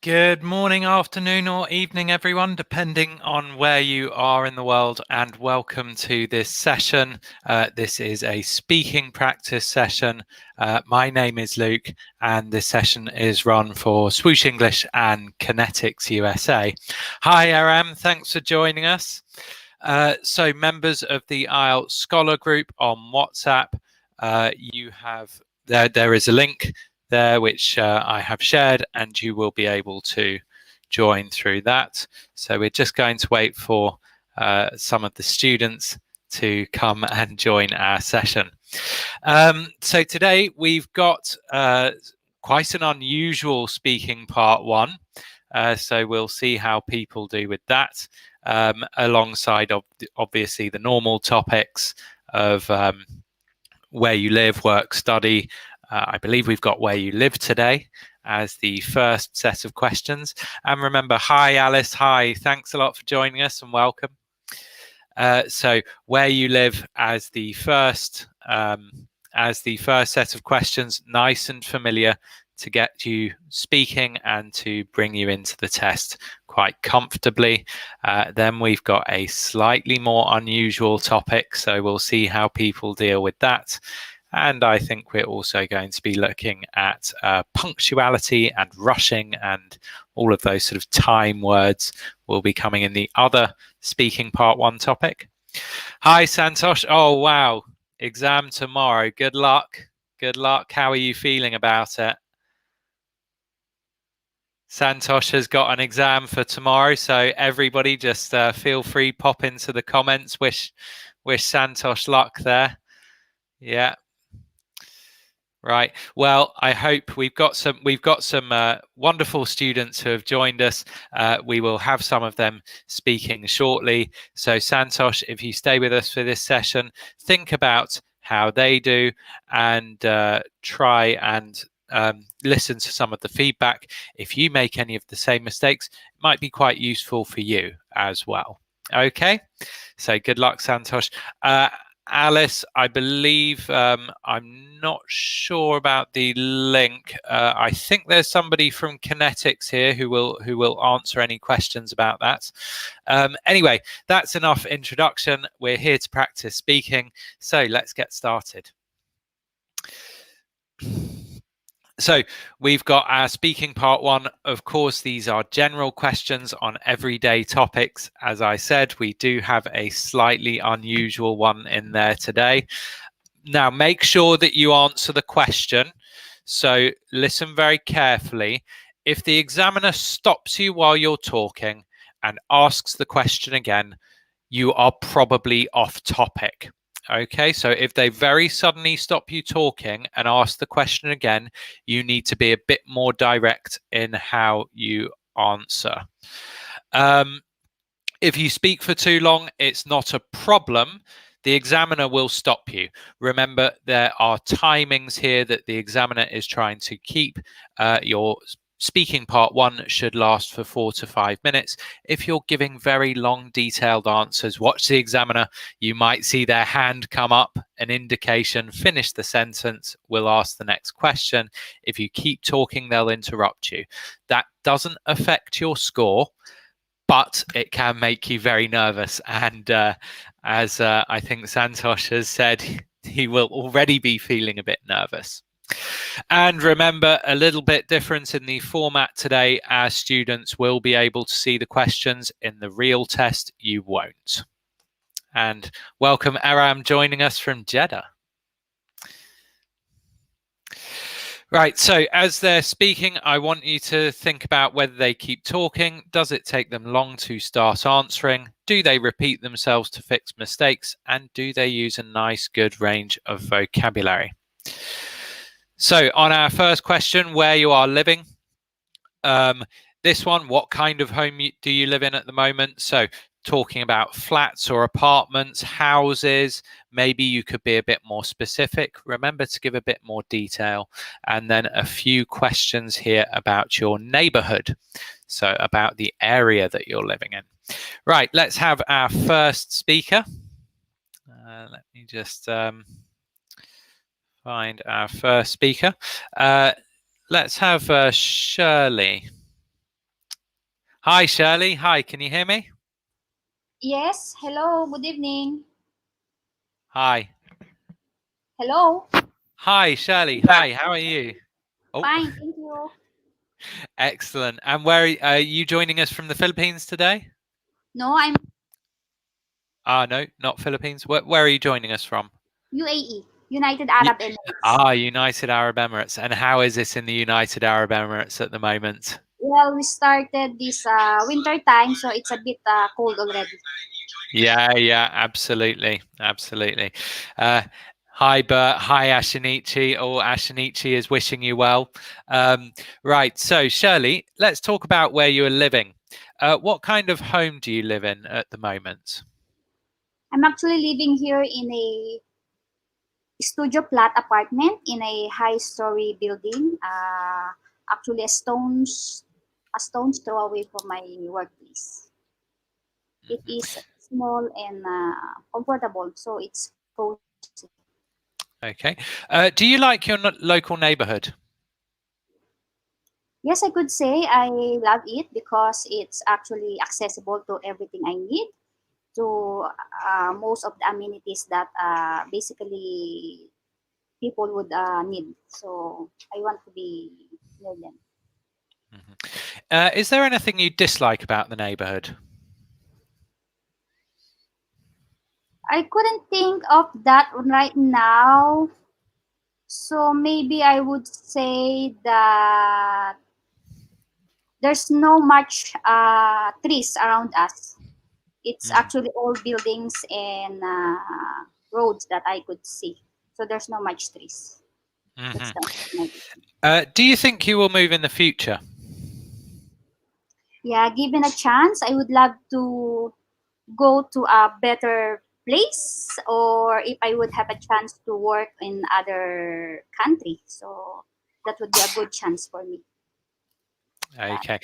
Good morning, afternoon, or evening, everyone, depending on where you are in the world, and welcome to this session. This is a speaking practice session. My name is Luke, and this session is run for Swoosh English and Connetics USA. Hi, Aram. Thanks for joining us. So, members of the IELTS Scholar Group on WhatsApp, you have there is a link there which I have shared, and you will be able to join through that. So we're just going to wait for some of the students to come and join our session. So today we've got quite an unusual speaking part one. So we'll see how people do with that, alongside obviously the normal topics of where you live, work, study. I believe we've got where you live today as the first set of questions. And remember, hi, Alice. Hi. Thanks a lot for joining us and welcome. So where you live as the first set of questions, nice and familiar to get you speaking and to bring you into the test quite comfortably. Then we've got a slightly more unusual topic, so we'll see how people deal with that. And I think we're also going to be looking at punctuality and rushing, and all of those sort of time words will be coming in the other speaking part one topic. Hi, Santosh. Oh, wow. Exam tomorrow. Good luck. Good luck. How are you feeling about it? Santosh has got an exam for tomorrow, so everybody just feel free, pop into the comments. Wish Santosh luck there. Yeah. Right. Well, I hope we've got some wonderful students who have joined us. We will have some of them speaking shortly. So Santosh, if you stay with us for this session, think about how they do and try and listen to some of the feedback. If you make any of the same mistakes, it might be quite useful for you as well. Okay. So good luck, Santosh. Alice, I believe, I'm not sure about the link. I think there's somebody from Connetics here who will answer any questions about that. Anyway, that's enough introduction. We're here to practice speaking, so let's get started. So we've got our speaking part one. Of course, these are general questions on everyday topics. As I said, we do have a slightly unusual one in there today. Now, make sure that you answer the question. So listen very carefully. If the examiner stops you while you're talking and asks the question again, you are probably off topic. Okay, so if they very suddenly stop you talking and ask the question again, you need to be a bit more direct in how you answer. If you speak for too long, it's not a problem. The examiner will stop you. Remember, there are timings here that the examiner is trying to keep. Your speaking part one should last for 4 to 5 minutes. If you're giving very long, detailed answers, watch the examiner. You might see their hand come up, an indication, finish the sentence, we'll ask the next question. If you keep talking, they'll interrupt you. That doesn't affect your score, but it can make you very nervous. And as I think Santosh has said, he will already be feeling a bit nervous. And remember, a little bit different in the format today. Our students will be able to see the questions. In the real test, you won't. And welcome, Aram, joining us from Jeddah. Right, so as they're speaking, I want you to think about whether they keep talking. Does it take them long to start answering? Do they repeat themselves to fix mistakes? And do they use a nice, good range of vocabulary? So on our first question, where you are living, this one, what kind of home do you live in at the moment? So talking about flats or apartments, houses, maybe you could be a bit more specific. Remember to give a bit more detail. And then a few questions here about your neighborhood. So about the area that you're living in. Right, let's have our first speaker. Let me just find our first speaker. Let's have Shirley. Hi, Shirley. Hi, can you hear me? Yes, hello, good evening. Hi. Hello. Hi, Shirley. Hi, how are you? Oh, Fine, thank you. excellent. And where are you joining us from the Philippines today? No, I'm No, not Philippines. Where are you joining us from? UAE, United Ye- Arab Emirates. United Arab Emirates. And how is it in the United Arab Emirates at the moment? Well, we started this winter time, so it's a bit cold already. Yeah, absolutely, absolutely. Uh, Hi, Bert. Hi, Ashinichi. Oh, Ashinichi is wishing you well. Right. So, Shirley, let's talk about where you are living. What kind of home do you live in at the moment? I'm actually living here in a studio flat apartment in a high-story building. Actually, a stone's throw away from my workplace. It Mhm. is small and comfortable, so it's cozy. Okay. Do you like your local neighborhood? Yes, I could say I love it because it's actually accessible to everything I need, to most of the amenities that basically people would need. So I want to be near them. Mhm. Is there anything you dislike about the neighborhood? I couldn't think of that right now. So maybe I would say that there's no much trees around us. It's Mhm. actually all buildings and roads that I could see. So there's no much trees. That's Mhm. the my Do you think you will move in the future? Yeah, given a chance, I would love to go to a better place, or if I would have a chance to work in other country. So that would be a good chance for me. That. Okay.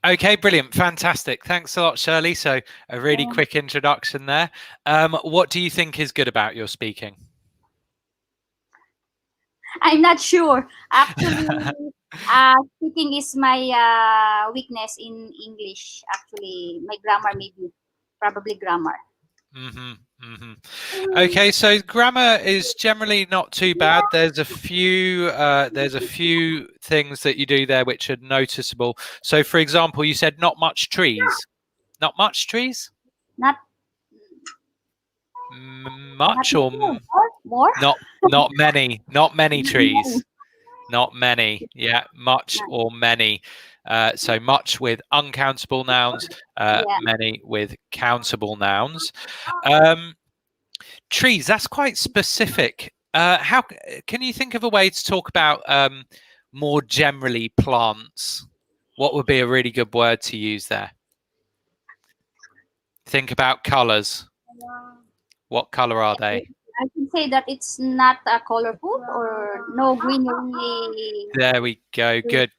Okay, brilliant. Fantastic. Thanks a lot, Shirley. So, a really And quick introduction there. What do you think is good about your speaking? I'm not sure. Actually, speaking is my weakness in English. Actually, my grammar maybe, probably grammar. hmm hmm Okay, so grammar is generally not too bad. There's a few things that you do there which are noticeable. So, for example, you said not much trees. Not much trees? Not not Much or more. More? not many? Not many No. trees. Not many. Yeah, much or many. So much with uncountable nouns, Yeah. many with countable nouns. Um, Trees, that's quite specific. Can you think of a way to talk about more generally plants? What would be a really good word to use there? Think about colors. What color are they? I can say that it's not colorful or no greenery. There we go. Good.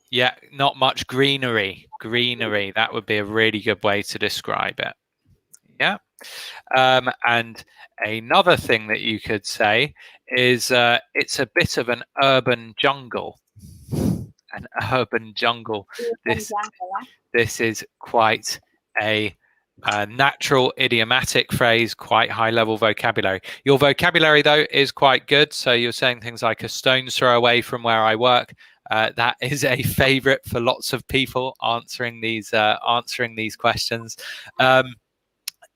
Yeah, not much greenery. Greenery. That would be a really good way to describe it. Yeah. And another thing that you could say is it's a bit of an urban jungle. An urban jungle. Urban This jungle, ah. this is quite a natural idiomatic phrase, quite high level vocabulary. Your vocabulary, though, is quite good. So you're saying things like a stone's throw away from where I work. That is a favorite for lots of people answering these questions. Um,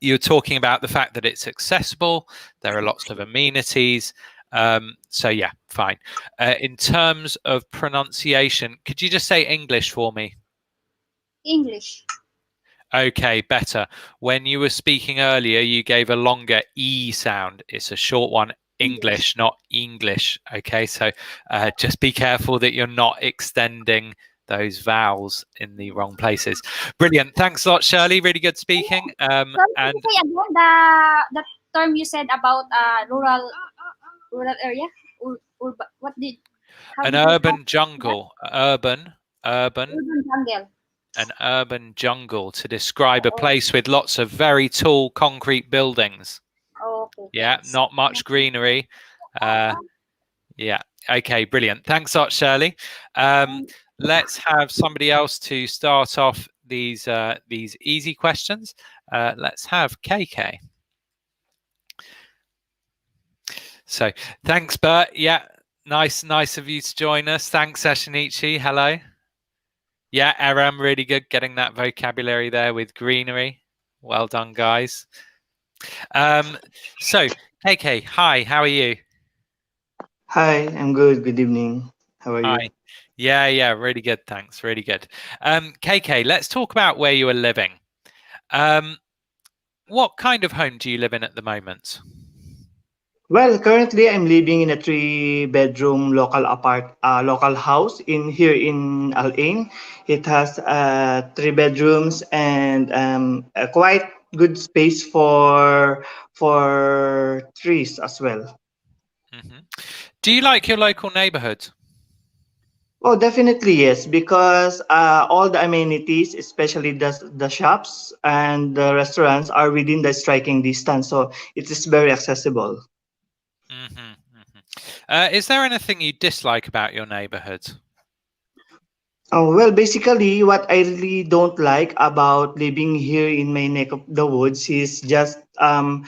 you're talking about the fact that it's accessible. There are lots of amenities. So yeah, fine. In terms of pronunciation, could you just say English for me? English. Okay, better. When you were speaking earlier, you gave a longer E sound. It's a short one. English. English, not English. Okay, so just be careful that you're not extending those vowels in the wrong places. Brilliant. Thanks a lot, Shirley. Really good speaking. Sorry, can you And say again the term you said about rural area? What did how an did you urban say that? jungle, urban, Urban jungle. an urban jungle to describe a Oh, place with lots of very tall concrete buildings. okay, Yeah, thanks. not much greenery. Uh, Yeah. Okay, brilliant. Thanks a lot, Shirley. Um, let's have somebody else to start off these easy questions. Let's have KK. So thanks, Bert. Yeah, nice of you to join us. Thanks, Shinichi. Hello. Yeah, Aram, really good getting that vocabulary there with greenery. Well done, guys. So, KK, hi, how are you? Hi, I'm good. Good evening. How are you? Hi. Yeah, really good, thanks. Really good. KK, let's talk about where you are living. What kind of home do you live in at the moment? Well, currently I'm living in a three-bedroom local house in Al Ain. It has three bedrooms and a quite good space for trees as well. Hmm. Do you like your local neighborhood? Oh, definitely yes, because all the amenities, especially the shops and the restaurants, are within the striking distance, so it is very accessible. Hmm. Is there anything you dislike about your neighborhood? Oh, well, basically, what I really don't like about living here in my neck of the woods is just our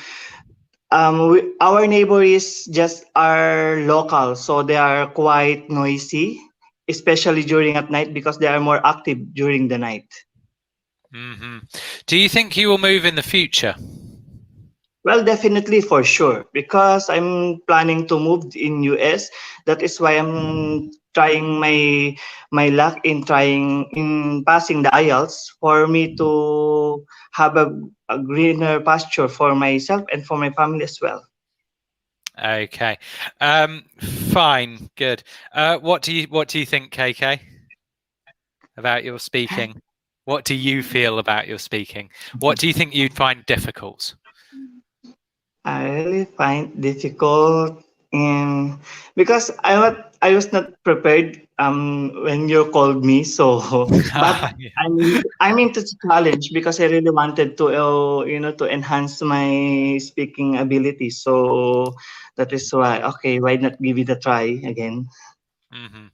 neighbor is just our local, so they are quite noisy, especially during at night because they are more active during the night. Hmm. Do you think you will move in the future? Well, definitely for sure, because I'm planning to move in US. That is why I'm trying my luck in trying in passing the IELTS for me to have a greener pasture for myself and for my family as well. Okay. Fine, good. What do you think, KK, about your speaking? What do you feel about your speaking? What do you think you'd find difficult? I really find difficult in because I was not prepared when you called me, so but Yeah. I'm into the challenge because I really wanted to to enhance my speaking ability, so that is why okay, why not give it a try again. Hmm.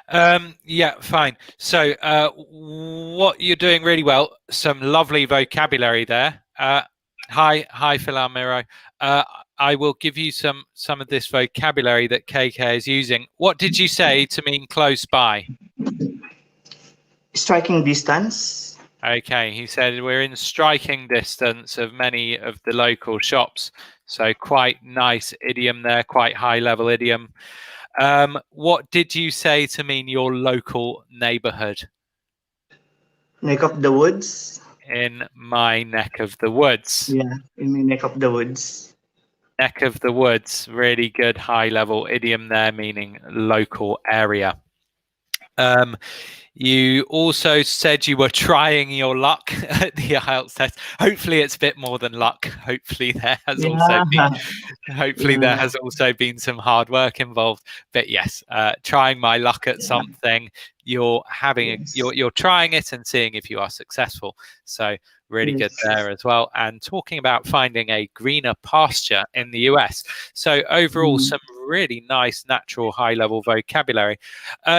Hmm. Yeah, fine. So, what you're doing really well. Some lovely vocabulary there. Hi, Phil Almiro. Uh, I will give you some of this vocabulary that KK is using. What did you say to mean close by? Striking distance. Okay, he said we're in striking distance of many of the local shops. So quite nice idiom there, quite high level idiom. What did you say to mean your local neighborhood? Neck of the woods. In my neck of the woods. Yeah, in my neck of the woods. Neck of the woods, really good high level idiom there, meaning local area. You also said you were trying your luck at the IELTS test. Hopefully, it's a bit more than luck. Hopefully, Yeah, there yeah, has also been some hard work involved. But yes, trying my luck at yeah. something, you're Yes, you're trying it and seeing if you are successful. So really good yes. there as well. And talking about finding a greener pasture in the US. So overall, Mm. some really nice natural high level vocabulary.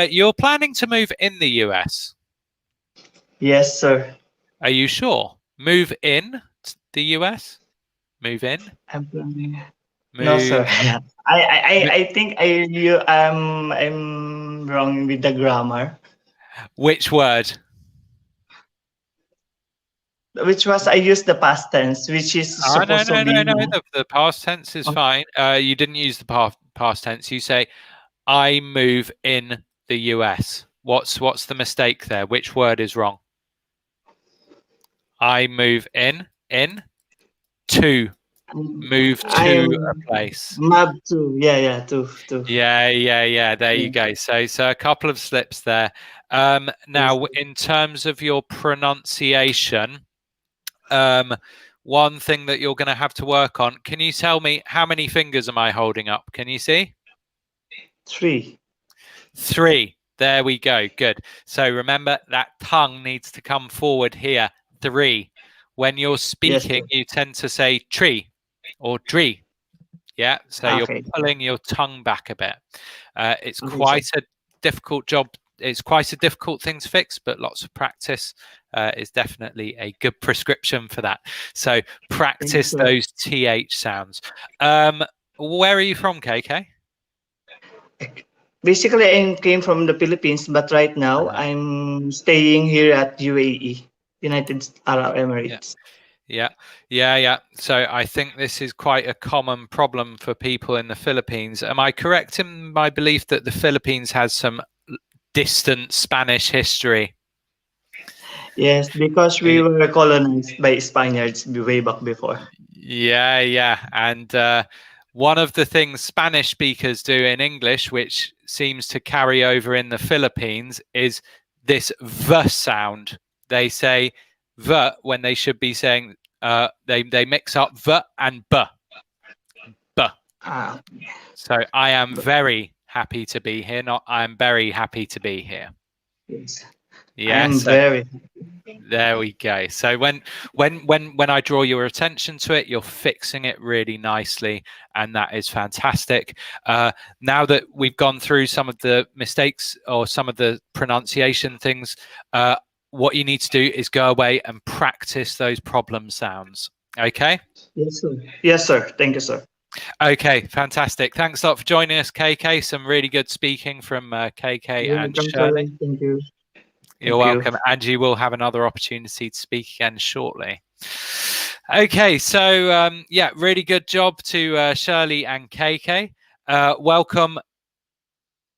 You're planning to move in the US. Yes, sir. Are you sure? Move in the US? Move in? I'm planning. No, Move. sir. I think I'm wrong with the grammar, Which word? which was I used the past tense, which is Oh, no, supposed to no, be no, no. The past tense is oh, fine. You didn't use the past tense. You say, I move in the US. What's the mistake there? Which word is wrong? I move in, to, move to a I'm place. mab too. Yeah, yeah, too. Yeah. There Yeah. you go. So a couple of slips there. Yes. Now, in terms of your pronunciation, um, one thing that you're going to have to work on. Can you tell me how many fingers am I holding up? Can you see? Three. 3. There we go. Good. So remember that tongue needs to come forward here. 3. When you're Yes, speaking, sir. you tend to say tree or tree. Yeah. So you're Okay. pulling your tongue back a bit. It's Okay, sir. quite a difficult job it's quite a difficult thing to fix, but lots of practice is definitely a good prescription for that. So practice those TH sounds. Where are you from, KK? Basically, I came from the Philippines, but right now I'm staying here at UAE, United Arab Emirates. Yeah. So I think this is quite a common problem for people in the Philippines. Am I correct in my belief that the Philippines has some distant Spanish history? Yes, because we were colonized by Spaniards way back before. Yeah. And one of the things Spanish speakers do in English, which seems to carry over in the Philippines, is this V sound. They say V when they should be saying they mix up V and B. So I am very happy to be here. Not I am very happy to be here. Yes. Yeah, I'm very. There we go. So when I draw your attention to it, you're fixing it really nicely, and that is fantastic. Now that we've gone through some of the mistakes or some of the pronunciation things, what you need to do is go away and practice those problem sounds. Okay? Yes, sir. Yes, sir. Thank you, sir. Okay, fantastic. Thanks a lot for joining us, KK. Some really good speaking from KK and Shirley. Sir. Thank you. You're welcome. And you will have another opportunity to speak again shortly. Okay, so yeah, really good job to Shirley and KK. Welcome,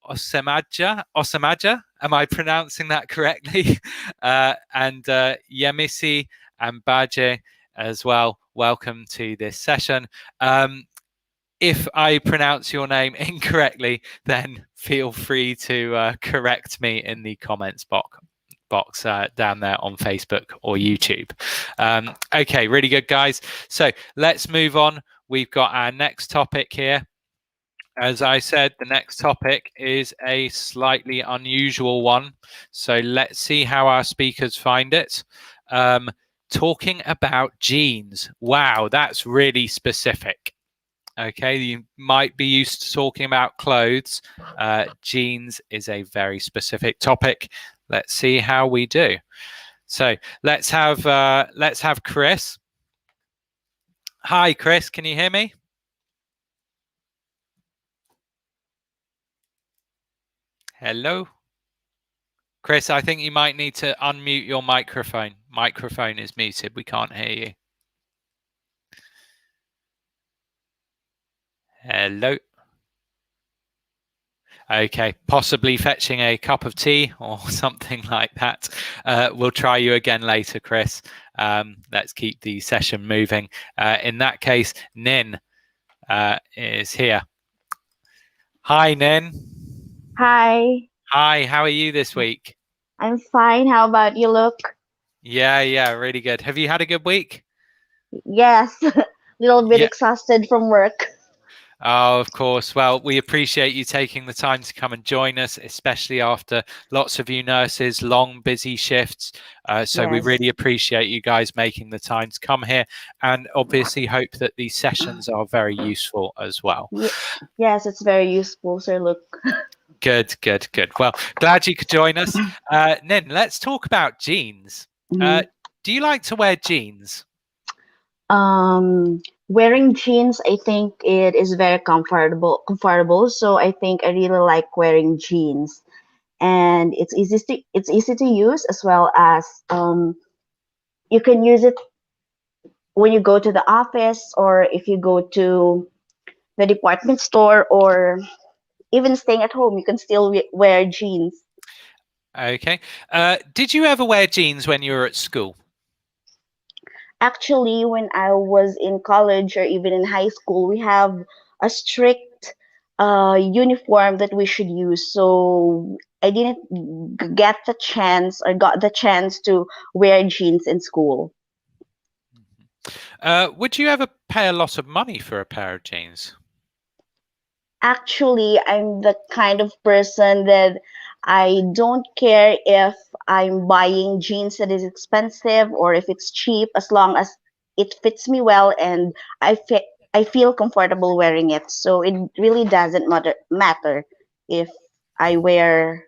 Osamaja. Am I pronouncing that correctly? And Yemisi and Baje as well. Welcome to this session. If I pronounce your name incorrectly, then feel free to correct me in the comments box down there on Facebook or YouTube. Okay, really good, guys. So let's move on. We've got our next topic here. As I said, the next topic is a slightly unusual one. So let's see how our speakers find it. Talking about jeans. Wow, that's really specific. Okay, you might be used to talking about clothes. Jeans is a very specific topic. Let's see how we do. So let's have Chris. Hi, Chris. Can you hear me? Hello, Chris. I think you might need to unmute your microphone. Microphone is muted. We can't hear you. Hello. Okay, possibly fetching a cup of tea or something like that. We'll try you again later, Chris. Let's keep the session moving. In that case, Nin is here. Hi, Nin. Hi. Hi, how are you this week? I'm fine. How about you, Luke? Yeah, really good. Have you had a good week? Yes, a little bit exhausted from work. Oh, of course. Well, we appreciate you taking the time to come and join us, especially after lots of you nurses, long, busy shifts. So we really appreciate you guys making the time to come here, and obviously hope that these sessions are very useful as well. Yes, it's very useful, Sir Luke. Good. Well, glad you could join us. Nin, let's talk about jeans. Do you like to wear jeans? Wearing jeans, I think it is very comfortable. So I think I really like wearing jeans, and it's easy to use, as well as you can use it when you go to the office, or if you go to the department store, or even staying at home, you can still wear jeans. Okay. Did you ever wear jeans when you were at school? Actually, when I was in college or even in high school, we have a strict uniform that we should use. So I didn't get the chance, or got the chance, to wear jeans in school. Would you ever pay a lot of money for a pair of jeans? Actually, I'm the kind of person that I don't care if I'm buying jeans that is expensive or if it's cheap, as long as it fits me well and I feel comfortable wearing it. So it really doesn't matter if I wear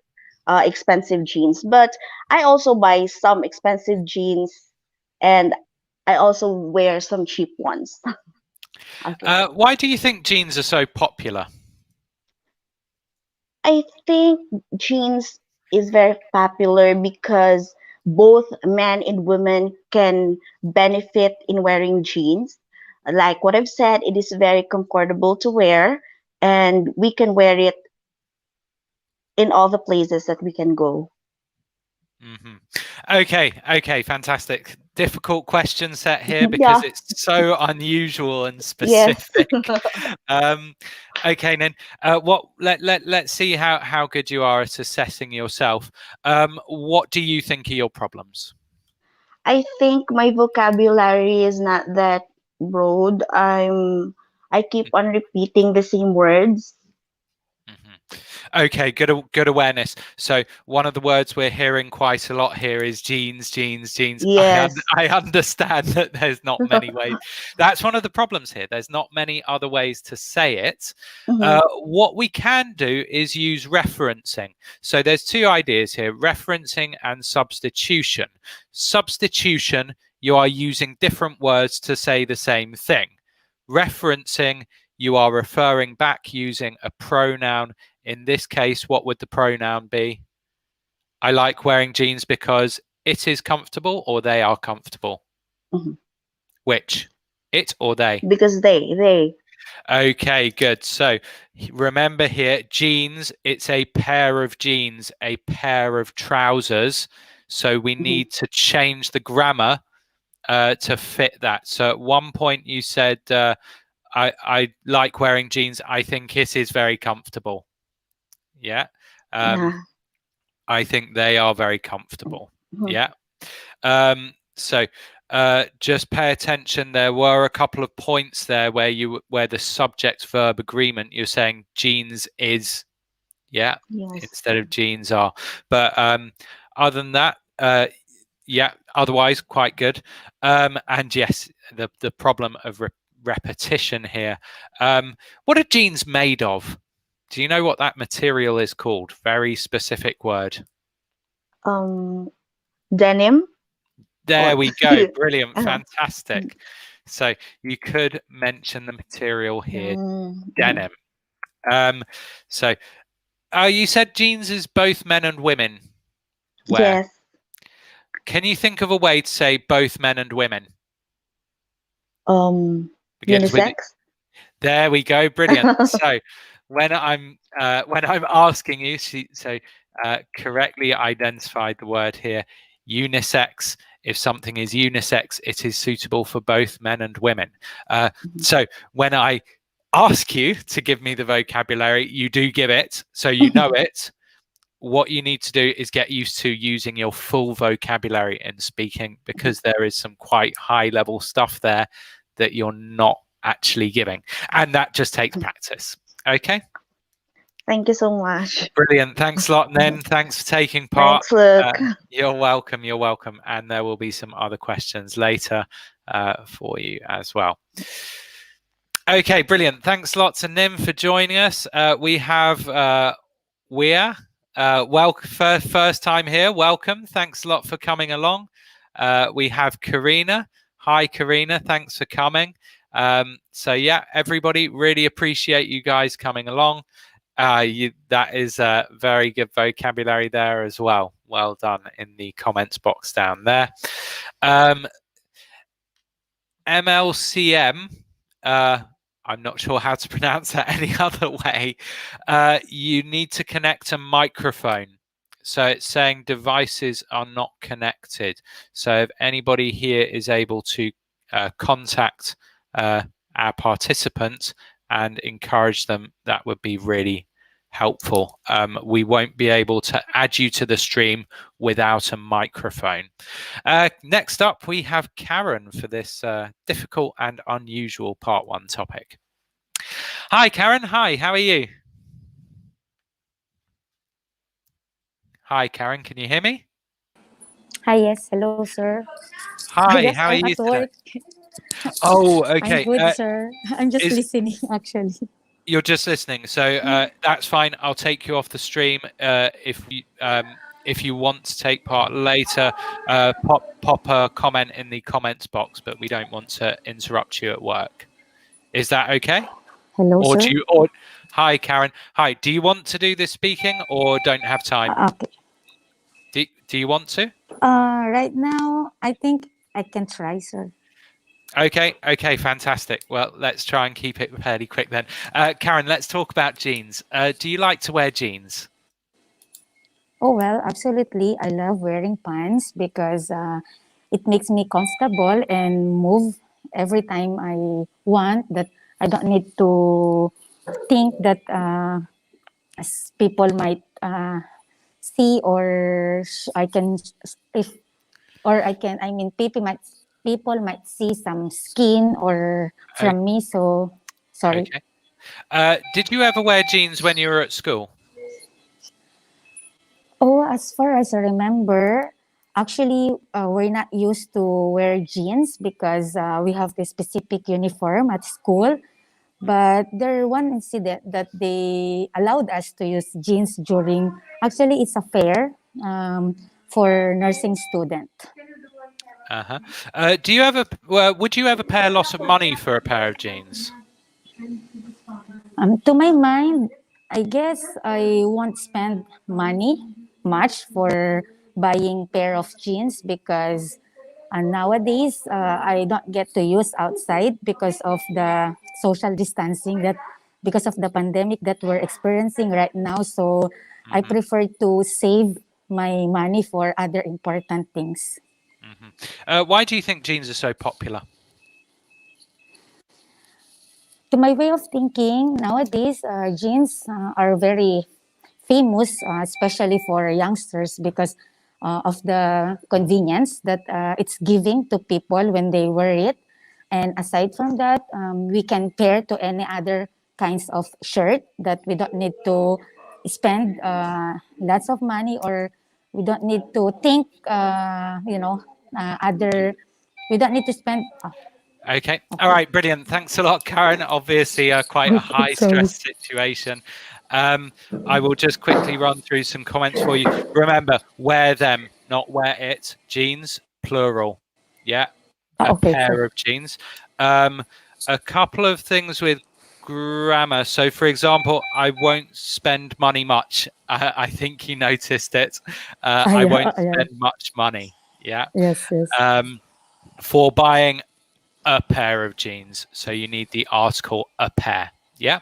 expensive jeans. But I also buy some expensive jeans, and I also wear some cheap ones. Okay. Why do you think jeans are so popular? I think jeans is very popular because both men and women can benefit in wearing jeans. Like what I've said, it is very comfortable to wear, and we can wear it in all the places that we can go. Mm-hmm. Okay, fantastic. Difficult question set here because Yeah. it's so unusual and Yes. specific. Okay, then let's see how good you are at assessing yourself. What do you think are your problems? I think my vocabulary is not that broad. I keep on repeating the same words. Mhm. Okay, good awareness. So one of the words we're hearing quite a lot here is jeans, jeans, jeans. Yes. I understand that there's not many ways. That's one of the problems here. There's not many other ways to say it. Mhm. What we can do is use referencing. So there's two ideas here, referencing and substitution. Substitution, you are using different words to say the same thing. Referencing, you are referring back using a pronoun. In this case, what would the pronoun be? I like wearing jeans because it is comfortable, or they are comfortable. Mhm. Which? It or they? Because they. Okay, good. So remember here, jeans, it's a pair of jeans, a pair of trousers. So we Mhm. need to change the grammar to fit that. So at one point you said, I like wearing jeans. I think it is very comfortable. Yeah. Yeah. I think they are very comfortable. Mhm. Yeah. So just pay attention. There were a couple of points there where the subject verb agreement, you're saying jeans is, yeah, Yes. instead of jeans are. But other than that, yeah, otherwise quite good. And yes, the problem of repetition here. What are jeans made of? Do you know what that material is called? Very specific word. Um, Denim There or we go. Brilliant. uh-huh. Fantastic. So you could mention the material here, Mhm. denim. So you said jeans is both men and women wear. Yes. Can you think of a way to say both men and women? Um, Begins with, Unisex. there we go. Brilliant. So when I'm asking you, correctly identified the word here, unisex. If something is unisex, it is suitable for both men and women. So when I ask you to give me the vocabulary, you do give it, so you know it. What you need to do is get used to using your full vocabulary in speaking, because there is some quite high level stuff there that you're not actually giving, and that just takes practice. Okay. Thank you so much. Brilliant. Thanks a lot, Nen. Thanks for taking part. Thanks, Luke. You're welcome. You're welcome. And there will be some other questions later for you as well. Okay, brilliant. Thanks a lot to Nim for joining us. We have Weir. Welcome, first time here. Welcome. Thanks a lot for coming along. We have Karina. Hi, Karina. Thanks for coming. So yeah, everybody, really appreciate you guys coming along. That is a very good vocabulary there as well. Well done in the comments box down there. MLCM, I'm not sure how to pronounce that any other way. You need to connect a microphone. So it's saying devices are not connected. So if anybody here is able to contact our participants and encourage them, that would be really helpful. We won't be able to add you to the stream without a microphone. Next up, we have Karen for this difficult and unusual part one topic. Hi, Karen. Hi, how are you? Hi, Karen. Can you hear me? Hi, yes. Hello, sir. Hi, Yes, how are I'm you at today? work. Oh, I'm okay. good, sir. I'm just Is listening, actually. You're just listening, so that's fine. I'll take you off the stream. If you want to take part later, pop a comment in the comments box, but we don't want to interrupt you at work. Is that okay? Hello, Or sir. Hi, Karen. Hi. Do you want to do this speaking or don't have time? Okay. Do you want to? Right now, I think I can try, sir. Okay, fantastic. Well, let's try and keep it fairly quick then. Karen, let's talk about jeans. Do you like to wear jeans? Oh, well, absolutely. I love wearing pants because it makes me comfortable and move every time I want, that I don't need to think that people might see, or I can, if, or I can, I mean, people might see some skin or from me. So, sorry. Okay. Did you ever wear jeans when you were at school? Oh, as far as I remember, actually, we're not used to wear jeans because we have the specific uniform at school. But there one incident that they allowed us to use jeans during, actually, it's a fair for nursing student. Do you ever, would you ever pay a lot of money for a pair of jeans? To my mind, I guess I won't spend money much for buying pair of jeans because nowadays I don't get to use outside because of the social distancing, that because of the pandemic that we're experiencing right now. So I prefer to save my money for other important things. Why do you think jeans are so popular? To my way of thinking, nowadays jeans are very famous, especially for youngsters, because of the convenience that it's giving to people when they wear it. And aside from that, we can pair to any other kinds of shirt that we don't need to spend lots of money, or we don't need to think, other, we don't need to spend. Okay. All right. Brilliant. Thanks a lot, Karen. Obviously, quite a high stress situation. I will just quickly run through some comments for you. Remember, wear them, not wear it. Jeans, plural. Yeah. A pair of jeans. A couple of things with grammar. So, for example, I won't spend money much. I think you noticed it. I won't spend much money. Yeah. Yes. For buying a pair of jeans. So you need the article a pair. Yeah?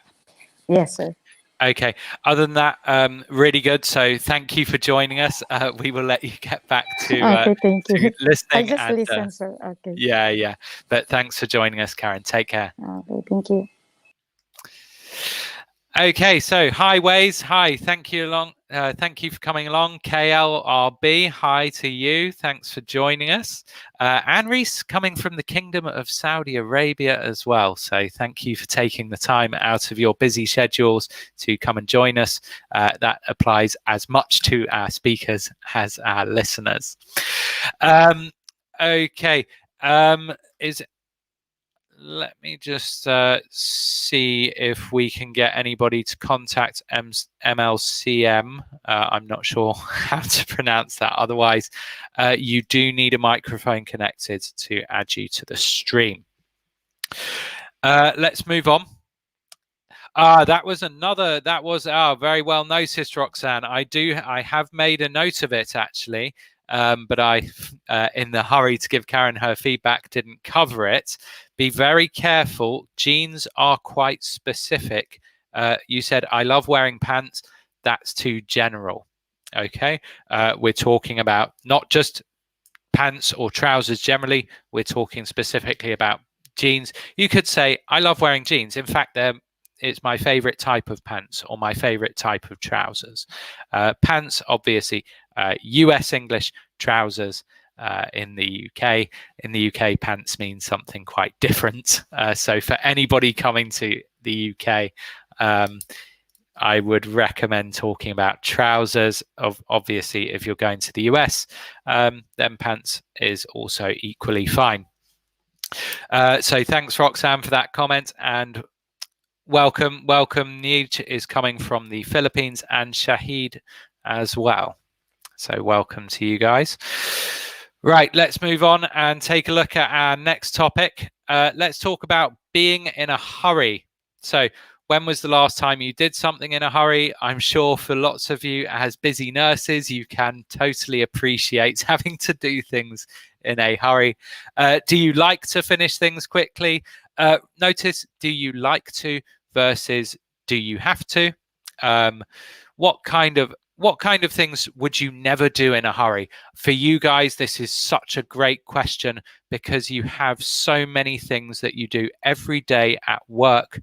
Yes, sir. Okay. Other than that, really good. So thank you for joining us. We will let you get back to, thank you. to listening. I just listen, sir. Okay. Yeah. But thanks for joining us, Karen. Take care. Okay, thank you. Okay, so hi Waze, hi, thank you for coming along. KLRB, hi to you, thanks for joining us. Anne Reese coming from the Kingdom of Saudi Arabia as well, so thank you for taking the time out of your busy schedules to come and join us. That applies as much to our speakers as our listeners. Okay, let me just see if we can get anybody to contact MLCM. I'm not sure how to pronounce that. Otherwise, you do need a microphone connected to add you to the stream. Let's move on. That was very well noticed, Roxanne. I have made a note of it actually. But I, in the hurry to give Karen her feedback, didn't cover it. Be very careful. Jeans are quite specific. You said, I love wearing pants. That's too general. Okay. We're talking about not just pants or trousers generally. We're talking specifically about jeans. You could say, I love wearing jeans. In fact, it's my favorite type of pants or my favorite type of trousers. Pants, obviously, US English, trousers in the UK. In the UK, pants means something quite different. So for anybody coming to the UK, I would recommend talking about trousers. Obviously, if you're going to the US, then pants is also equally fine. So thanks, Roxanne, for that comment. And welcome. Neej is coming from the Philippines and Shahid as well. So welcome to you guys. Right, let's move on and take a look at our next topic. Let's talk about being in a hurry. So when was the last time you did something in a hurry? I'm sure for lots of you as busy nurses, you can totally appreciate having to do things in a hurry. Do you like to finish things quickly? Notice, do you like to versus do you have to? What kind of things would you never do in a hurry? For you guys, this is such a great question because you have so many things that you do every day at work,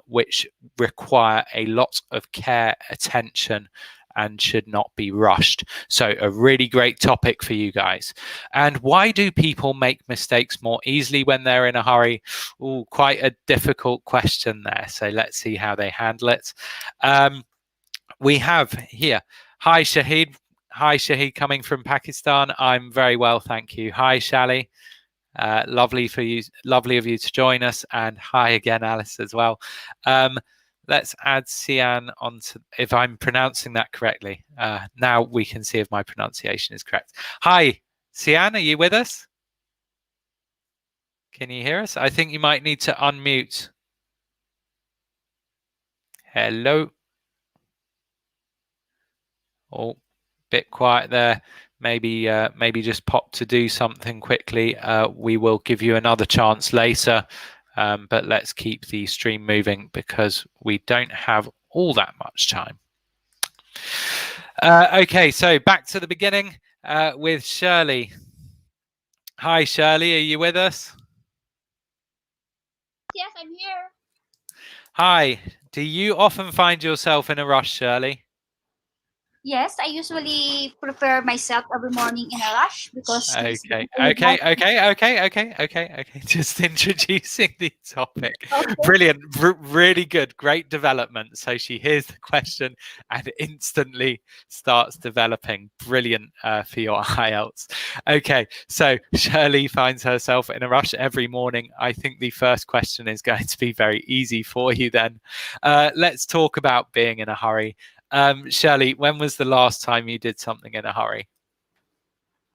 which require a lot of care, attention, and should not be rushed. So a really great topic for you guys. And why do people make mistakes more easily when they're in a hurry? Ooh, quite a difficult question there. So let's see how they handle it. We have here, hi Shahid. Hi Shahid, coming from Pakistan. I'm very well, thank you. Hi Shali. Lovely of you to join us, and hi again Alice as well. Let's add Sian onto, if I'm pronouncing that correctly. Now we can see if my pronunciation is correct. Hi Sian, are you with us? Can you hear us? I think you might need to unmute. Hello. Oh, bit quiet there. Maybe just pop to do something quickly. We will give you another chance later, but let's keep the stream moving because we don't have all that much time. Okay, so back to the beginning with Shirley. Hi Shirley, are you with us? Yes, I'm here. Hi, do you often find yourself in a rush, Shirley? Yes, I usually prepare myself every morning in a rush because Okay. Just introducing the topic. Okay. Brilliant, really good, great development. So she hears the question and instantly starts developing. Brilliant for your IELTS. Okay, so Shirley finds herself in a rush every morning. I think the first question is going to be very easy for you then. Let's talk about being in a hurry. Shirley, when was the last time you did something in a hurry?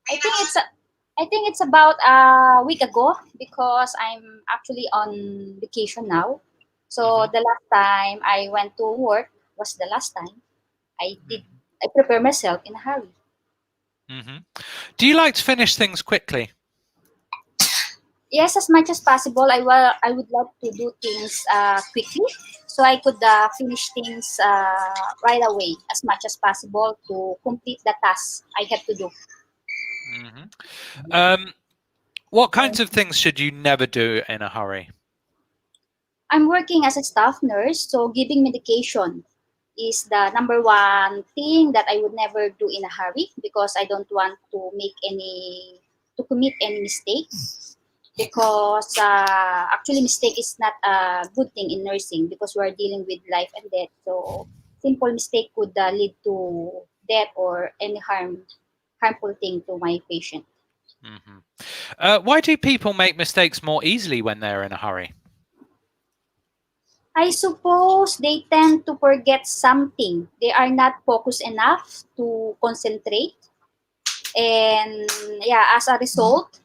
I think it's about a week ago because I'm actually on vacation now. So the last time I went to work was the last time I prepare myself in a hurry. Do you like to finish things quickly? Yes, as much as possible. I would love to do things quickly, so I could finish things right away as much as possible to complete the task I have to do. What kinds of things should you never do in a hurry? I'm working as a staff nurse, so giving medication is the number one thing that I would never do in a hurry because I don't want to commit any mistakes. Because actually mistake is not a good thing in nursing because we are dealing with life and death. So simple mistake could lead to death or any harmful thing to my patient. Why do people make mistakes more easily when they're in a hurry? I suppose they tend to forget something. They are not focused enough to concentrate. And yeah, as a result,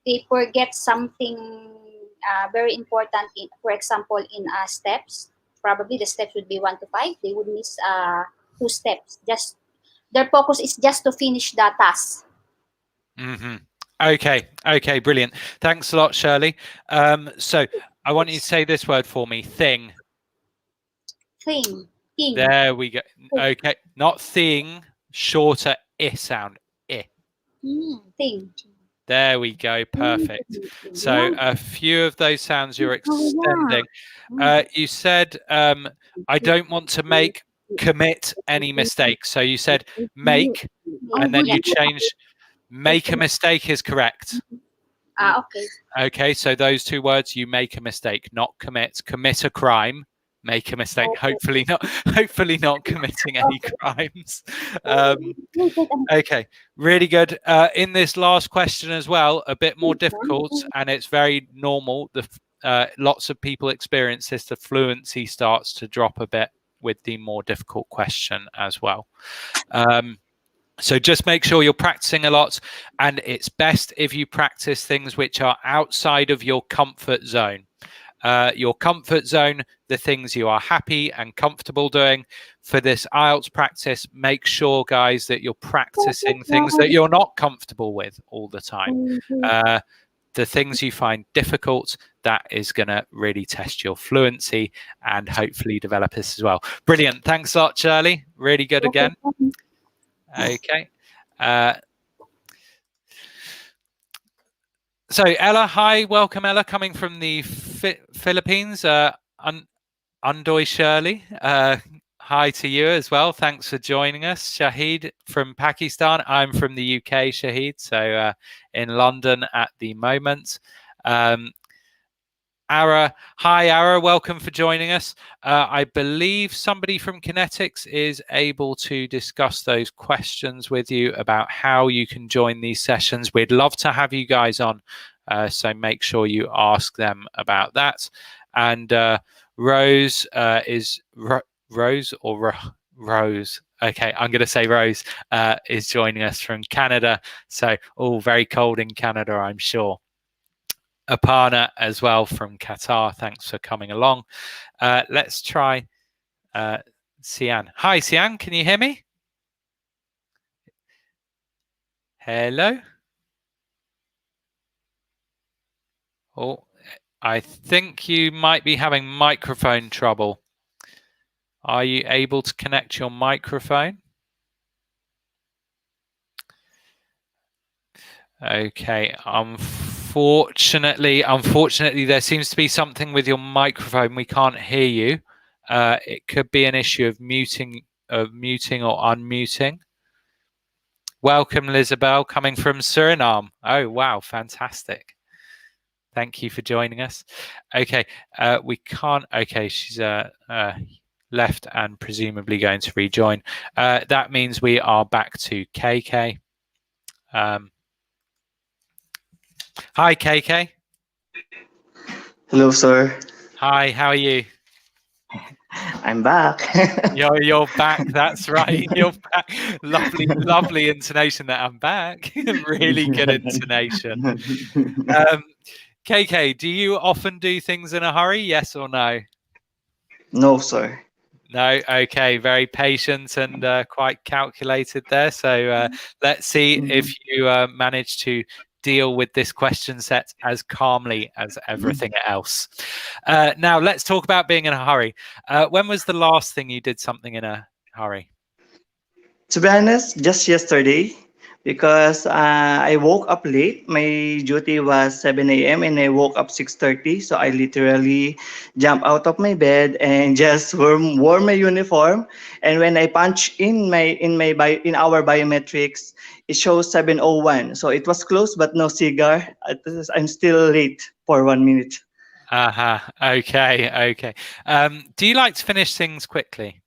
they forget something very important, for example, in steps. Probably the steps would be 1 to 5. They would miss 2 steps. Just their focus is just to finish the task. Okay, brilliant. Thanks a lot, Shirley. So I want you to say this word for me: thing. Thing. There we go. Okay, not thing. Shorter I sound. I. Thing. There we go. Perfect. So a few of those sounds you're extending. You said, I don't want to commit any mistakes. So you said make, and then you changed make a mistake is correct. Okay. Okay, so those two words, you make a mistake, not commit. Commit a crime, make a mistake. Hopefully not committing any crimes. Okay, really good. In this last question as well, a bit more difficult, and it's very normal. lots of people experience this. The fluency starts to drop a bit with the more difficult question as well. So just make sure you're practicing a lot, and it's best if you practice things which are outside of your comfort zone. Your comfort zone, the things you are happy and comfortable doing. For this IELTS practice, make sure, guys, that you're practicing things that you're not comfortable with all the time. The things you find difficult, that is going to really test your fluency and hopefully develop this as well. Brilliant. Thanks a lot, Shirley. Really good again. Okay. So Ella, hi, welcome Ella, coming from the Philippines. Undoy Shirley, hi to you as well. Thanks for joining us. Shahid from Pakistan. I'm from the UK, Shahid, so in London at the moment. Ara, hi Ara, welcome for joining us. I believe somebody from Connetics is able to discuss those questions with you about how you can join these sessions. We'd love to have you guys on, so make sure you ask them about that. And Rose is Rose or Rose? Okay, I'm going to say Rose is joining us from Canada. So all very cold in Canada, I'm sure. Aparna as well from Qatar. Thanks for coming along. Let's try Sian. Hi, Sian. Can you hear me? Hello? Oh, I think you might be having microphone trouble. Are you able to connect your microphone? Okay, unfortunately, there seems to be something with your microphone. We can't hear you. It could be an issue of muting or unmuting. Welcome, Lizabelle, coming from Suriname. Oh, wow, fantastic. Thank you for joining us. Okay, we can't. Okay, she's left and presumably going to rejoin. That means we are back to KK. Hi, KK. Hello, sir. Hi, how are you? I'm back. You're back. That's right. You're back. Lovely intonation. That I'm back. Really good intonation. KK, do you often do things in a hurry? Yes or no? No, sir. No. Okay. Very patient and quite calculated there. So let's see if you manage to deal with this question set as calmly as everything else. Now, let's talk about being in a hurry. When was the last thing you did something in a hurry? To be honest, just yesterday, because I woke up late. My duty was 7 a.m. and I woke up 6:30. So I literally jumped out of my bed and just wore my uniform. And when I punch in our biometrics, it shows 7:01. So it was close, but no cigar. I'm still late for 1 minute. Okay. Do you like to finish things quickly?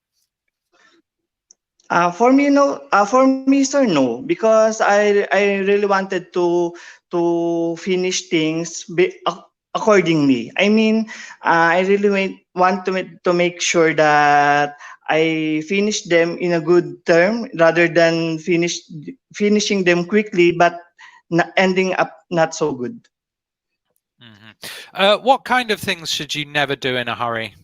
For me, no. For me, sir, no, because I really wanted to finish things accordingly. I mean, I really want to make sure that I finish them in a good term rather than finishing them quickly, but ending up not so good. What kind of things should you never do in a hurry?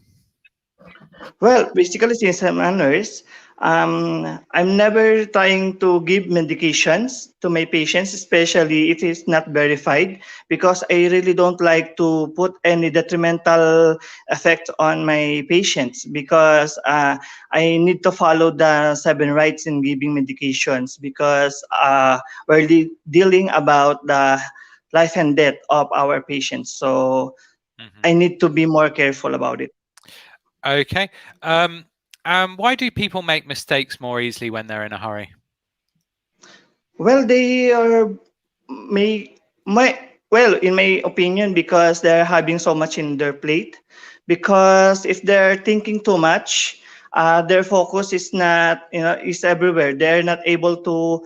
Well, basically, since I'm a nurse, I'm never trying to give medications to my patients, especially if it's not verified, because I really don't like to put any detrimental effect on my patients, because I need to follow the 7 rights in giving medications, because we're dealing about the life and death of our patients. So I need to be more careful about it. Okay. Why do people make mistakes more easily when they're in a hurry? Well, they are in my opinion, because they're having so much in their plate. Because if they're thinking too much, their focus is not, is everywhere. They're not able to